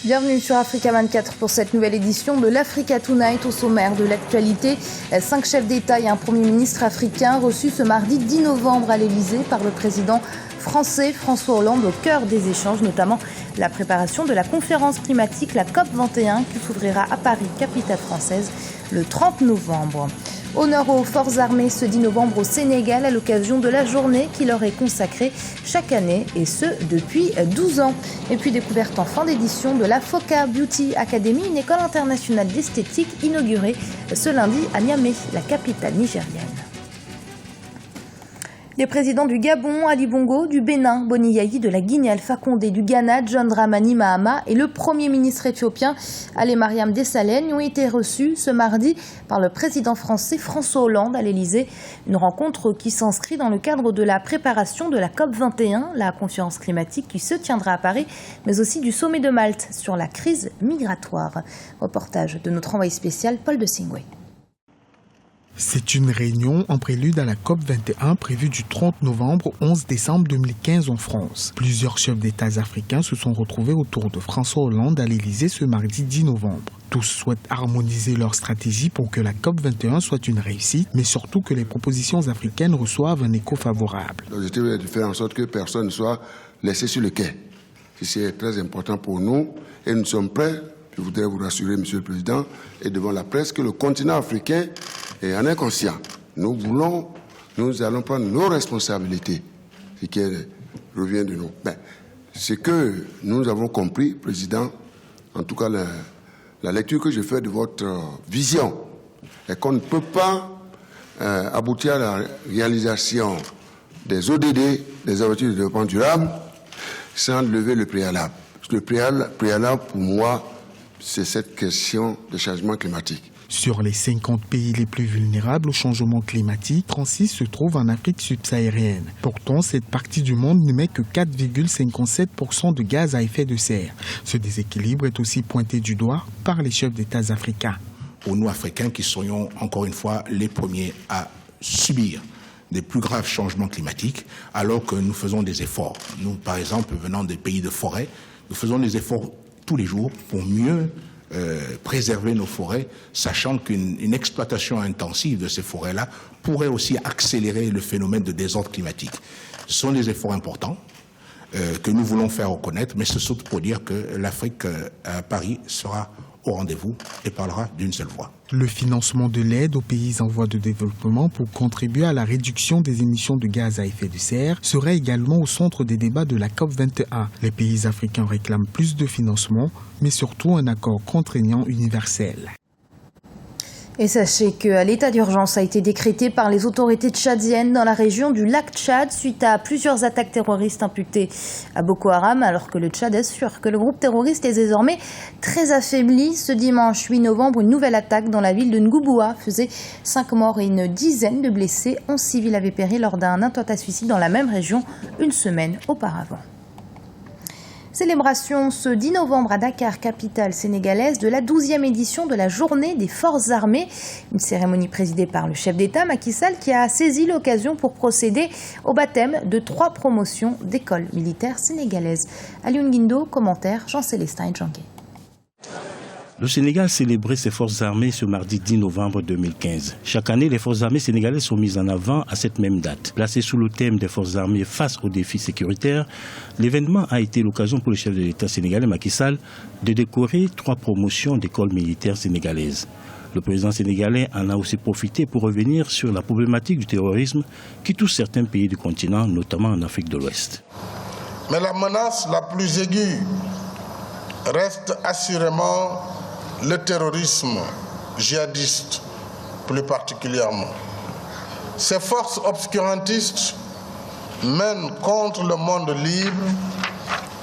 Bienvenue sur Africa 24 pour cette nouvelle édition de l'Africa Tonight. Au sommaire de l'actualité, 5 chefs d'État et un Premier ministre africain reçus ce mardi 10 novembre à l'Elysée par le président français François Hollande au cœur des échanges, notamment la préparation de la conférence climatique, la COP21, qui s'ouvrira à Paris, capitale française, le 30 novembre. Honneur aux forces armées ce 10 novembre au Sénégal à l'occasion de la journée qui leur est consacrée chaque année et ce depuis 12 ans. Et puis découverte en fin d'édition de la Foka Beauty Academy, une école internationale d'esthétique inaugurée ce lundi à Niamey, la capitale nigérienne. Les présidents du Gabon, Ali Bongo, du Bénin, Boni Yayi, de la Guinée, Alpha Condé, du Ghana, John Dramani Mahama et le Premier ministre éthiopien, Ali Mariam Desalegn, ont été reçus ce mardi par le président français François Hollande à l'Elysée. Une rencontre qui s'inscrit dans le cadre de la préparation de la COP21, la conférence climatique qui se tiendra à Paris, mais aussi du sommet de Malte sur la crise migratoire. Reportage de notre envoyé spécial Paul de Singwe. C'est une réunion en prélude à la COP21 prévue du 30 novembre au 11 décembre 2015 en France. Plusieurs chefs d'État africains se sont retrouvés autour de François Hollande à l'Élysée ce mardi 10 novembre. Tous souhaitent harmoniser leur stratégie pour que la COP21 soit une réussite, mais surtout que les propositions africaines reçoivent un écho favorable. L'objectif est de faire en sorte que personne ne soit laissé sur le quai. C'est très important pour nous et nous sommes prêts, je voudrais vous rassurer, Monsieur le Président, et devant la presse, que le continent africain en est conscient. Nous allons prendre nos responsabilités, ce qui revient de nous. Ce que nous avons compris, Président, en tout cas la lecture que je fais de votre vision, est qu'on ne peut pas aboutir à la réalisation des ODD, des objectifs de développement durable, sans lever le préalable. Le préalable, pour moi, c'est cette question de changement climatique. Sur les 50 pays les plus vulnérables au changement climatique, 36 se trouvent en Afrique subsaharienne. Pourtant, cette partie du monde n'émet que 4,57% de gaz à effet de serre. Ce déséquilibre est aussi pointé du doigt par les chefs d'État africains. Pour nous, Africains, qui serions encore une fois les premiers à subir des plus graves changements climatiques, alors que nous faisons des efforts. Nous, par exemple, venant des pays de forêt, nous faisons des efforts tous les jours pour mieux préserver nos forêts, sachant qu'une exploitation intensive de ces forêts-là pourrait aussi accélérer le phénomène de désordre climatique. Ce sont des efforts importants que nous voulons faire reconnaître, mais ce sont pour dire que l'Afrique à Paris sera au rendez-vous et parlera d'une seule voix. Le financement de l'aide aux pays en voie de développement pour contribuer à la réduction des émissions de gaz à effet de serre serait également au centre des débats de la COP21. Les pays africains réclament plus de financement, mais surtout un accord contraignant universel. Et sachez que l'état d'urgence a été décrété par les autorités tchadiennes dans la région du lac Tchad suite à plusieurs attaques terroristes imputées à Boko Haram, alors que le Tchad assure que le groupe terroriste est désormais très affaibli. Ce dimanche 8 novembre, une nouvelle attaque dans la ville de Ngouboua faisait 5 morts et une dizaine de blessés. 11 civils avaient péri lors d'un attentat suicide dans la même région une semaine auparavant. Célébration ce 10 novembre à Dakar, capitale sénégalaise, de la 12e édition de la Journée des Forces armées. Une cérémonie présidée par le chef d'État Macky Sall qui a saisi l'occasion pour procéder au baptême de 3 promotions d'écoles militaires sénégalaises. Alioune Guindo, commentaire Jean-Célestin Djanké. Le Sénégal célébrait ses forces armées ce mardi 10 novembre 2015. Chaque année, les forces armées sénégalaises sont mises en avant à cette même date. Placé sous le thème des forces armées face aux défis sécuritaires, l'événement a été l'occasion pour le chef de l'État sénégalais Macky Sall de décorer 3 promotions d'écoles militaires sénégalaises. Le président sénégalais en a aussi profité pour revenir sur la problématique du terrorisme qui touche certains pays du continent, notamment en Afrique de l'Ouest. Mais la menace la plus aiguë reste assurément le terrorisme djihadiste, plus particulièrement. Ces forces obscurantistes mènent contre le monde libre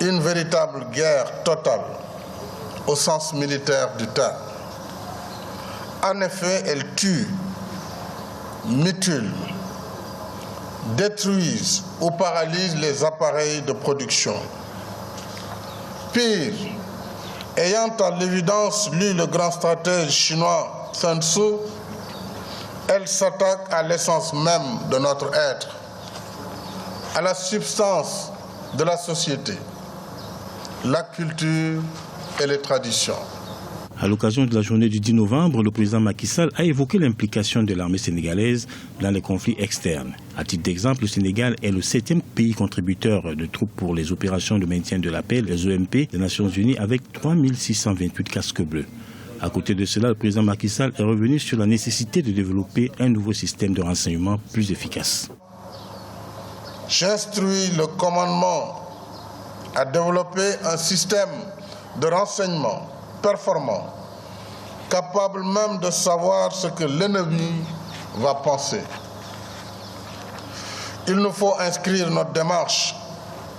une véritable guerre totale au sens militaire du terme. En effet, elles tuent, mutilent, détruisent ou paralysent les appareils de production. Pire, ayant à l'évidence lu le grand stratège chinois Sun Tzu, elle s'attaque à l'essence même de notre être, à la substance de la société, la culture, et les traditions. À l'occasion de la journée du 10 novembre, le président Macky Sall a évoqué l'implication de l'armée sénégalaise dans les conflits externes. À titre d'exemple, le Sénégal est le 7e pays contributeur de troupes pour les opérations de maintien de la paix, les OMP, des Nations Unies, avec 3628 casques bleus. À côté de cela, le président Macky Sall est revenu sur la nécessité de développer un nouveau système de renseignement plus efficace. J'instruis le commandement à développer un système de renseignement performant, capable même de savoir ce que l'ennemi va penser. Il nous faut inscrire notre démarche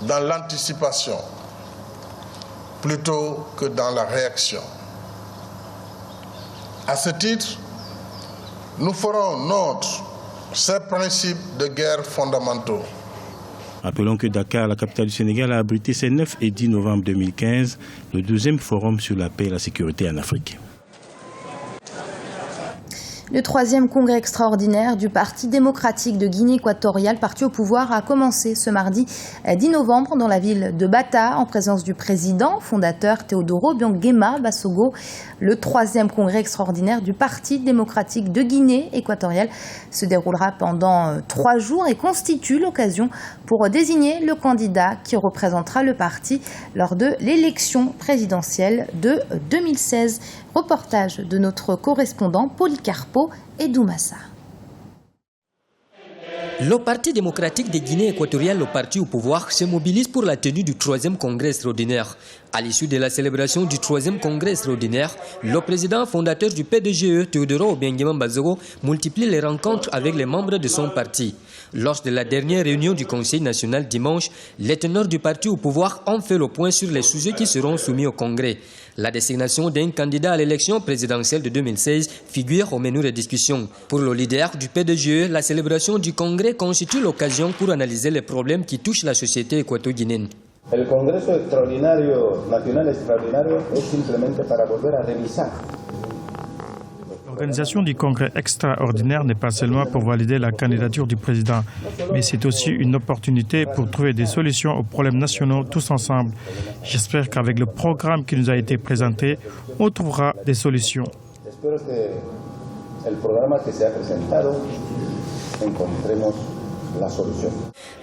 dans l'anticipation plutôt que dans la réaction. À ce titre, nous ferons nôtres ces principes de guerre fondamentaux. Rappelons que Dakar, la capitale du Sénégal, a abrité ces 9 et 10 novembre 2015 le 2e forum sur la paix et la sécurité en Afrique. Le 3e congrès extraordinaire du Parti démocratique de Guinée équatoriale, parti au pouvoir, a commencé ce mardi 10 novembre dans la ville de Bata, en présence du président fondateur Théodore Obiang Basogo. Le 3e congrès extraordinaire du Parti démocratique de Guinée équatoriale se déroulera pendant 3 jours et constitue l'occasion pour désigner le candidat qui représentera le parti lors de l'élection présidentielle de 2016. Reportage de notre correspondant Policarpo et Doumassa. Le Parti démocratique de Guinée équatoriale, le parti au pouvoir, se mobilise pour la tenue du 3e congrès extraordinaire. À l'issue de la célébration du 3e congrès extraordinaire, le président fondateur du PDGE, Théodore Obiang Basogo, multiplie les rencontres avec les membres de son parti. Lors de la dernière réunion du Conseil national dimanche, les teneurs du parti au pouvoir ont fait le point sur les sujets qui seront soumis au congrès. La désignation d'un candidat à l'élection présidentielle de 2016 figure au menu des discussions. Pour le leader du PDGE, la célébration du congrès constitue l'occasion pour analyser les problèmes qui touchent la société équato-guinéenne. El Congreso Nacional Extraordinario es simplemente para volver a revisar. L'organisation du congrès extraordinaire n'est pas seulement pour valider la candidature du président, mais c'est aussi une opportunité pour trouver des solutions aux problèmes nationaux tous ensemble. J'espère qu'avec le programme qui nous a été présenté, on trouvera des solutions. Espero que el programa que se ha presentado encontremos la solution.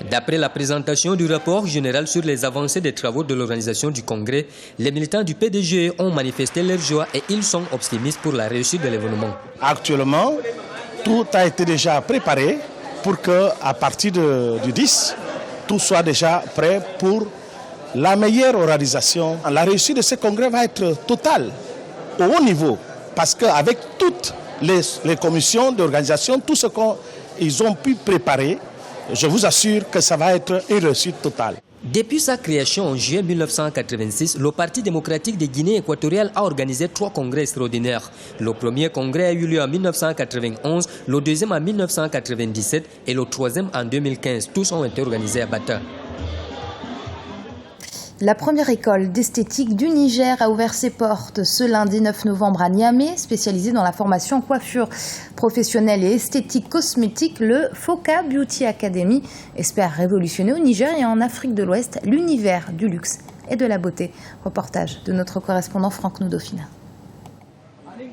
D'après la présentation du rapport général sur les avancées des travaux de l'organisation du congrès, les militants du PDG ont manifesté leur joie et ils sont optimistes pour la réussite de l'événement. Actuellement, tout a été déjà préparé pour qu'à partir du 10, tout soit déjà prêt pour la meilleure organisation. La réussite de ce congrès va être totale, au haut niveau, parce qu'avec toutes les commissions d'organisation, tout ce qu'ils ont pu préparer, je vous assure que ça va être une réussite totale. Depuis sa création en juillet 1986, le Parti démocratique de Guinée équatoriale a organisé 3 congrès extraordinaires. Le premier congrès a eu lieu en 1991, le deuxième en 1997 et le troisième en 2015. Tous ont été organisés à Bata. La première école d'esthétique du Niger a ouvert ses portes ce lundi 9 novembre à Niamey, spécialisée dans la formation en coiffure professionnelle et esthétique cosmétique. Le Foka Beauty Academy espère révolutionner au Niger et en Afrique de l'Ouest l'univers du luxe et de la beauté. Reportage de notre correspondant Franck Noudofina.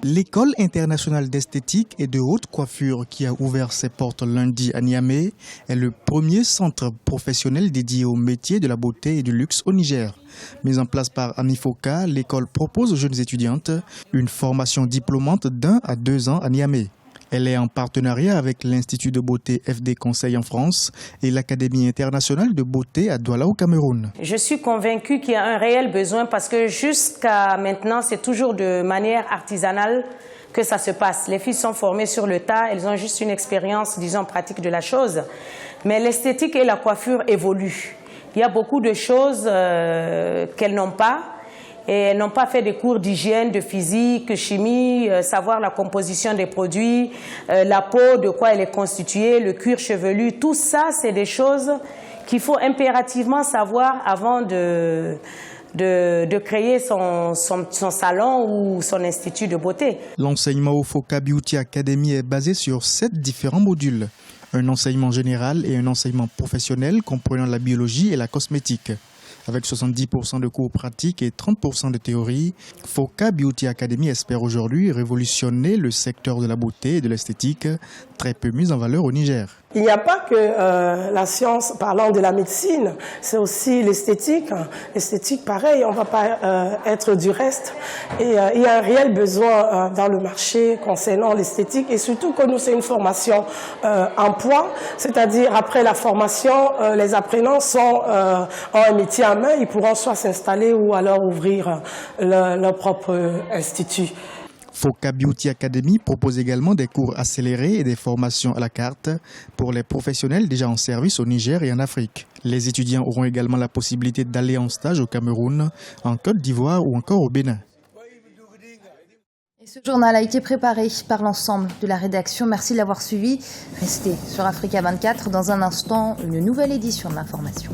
L'école internationale d'esthétique et de haute coiffure qui a ouvert ses portes lundi à Niamey est le premier centre professionnel dédié au métier de la beauté et du luxe au Niger. Mise en place par Amifoka, l'école propose aux jeunes étudiantes une formation diplômante d'1 à 2 ans à Niamey. Elle est en partenariat avec l'Institut de beauté FD Conseil en France et l'Académie internationale de beauté à Douala au Cameroun. Je suis convaincue qu'il y a un réel besoin parce que jusqu'à maintenant, c'est toujours de manière artisanale que ça se passe. Les filles sont formées sur le tas, elles ont juste une expérience, disons, pratique de la chose. Mais l'esthétique et la coiffure évoluent. Il y a beaucoup de choses qu'elles n'ont pas. Et elles n'ont pas fait des cours d'hygiène, de physique, chimie, savoir la composition des produits, la peau, de quoi elle est constituée, le cuir chevelu. Tout ça, c'est des choses qu'il faut impérativement savoir avant de créer son salon ou son institut de beauté. L'enseignement au Foka Beauty Academy est basé sur 7 différents modules. Un enseignement général et un enseignement professionnel comprenant la biologie et la cosmétique. Avec 70% de cours pratiques et 30% de théorie, Foka Beauty Academy espère aujourd'hui révolutionner le secteur de la beauté et de l'esthétique, très peu mis en valeur au Niger. Il n'y a pas que la science parlant de la médecine, c'est aussi l'esthétique. L'esthétique, pareil, on ne va pas être du reste. Et il y a un réel besoin dans le marché concernant l'esthétique. Et surtout que nous, c'est une formation en poids, c'est-à-dire après la formation, les apprenants ont un métier à main, ils pourront soit s'installer ou alors ouvrir leur propre institut. Foka Beauty Academy propose également des cours accélérés et des formations à la carte pour les professionnels déjà en service au Niger et en Afrique. Les étudiants auront également la possibilité d'aller en stage au Cameroun, en Côte d'Ivoire ou encore au Bénin. Et ce journal a été préparé par l'ensemble de la rédaction. Merci de l'avoir suivi. Restez sur Africa 24. Dans un instant, une nouvelle édition de l'information.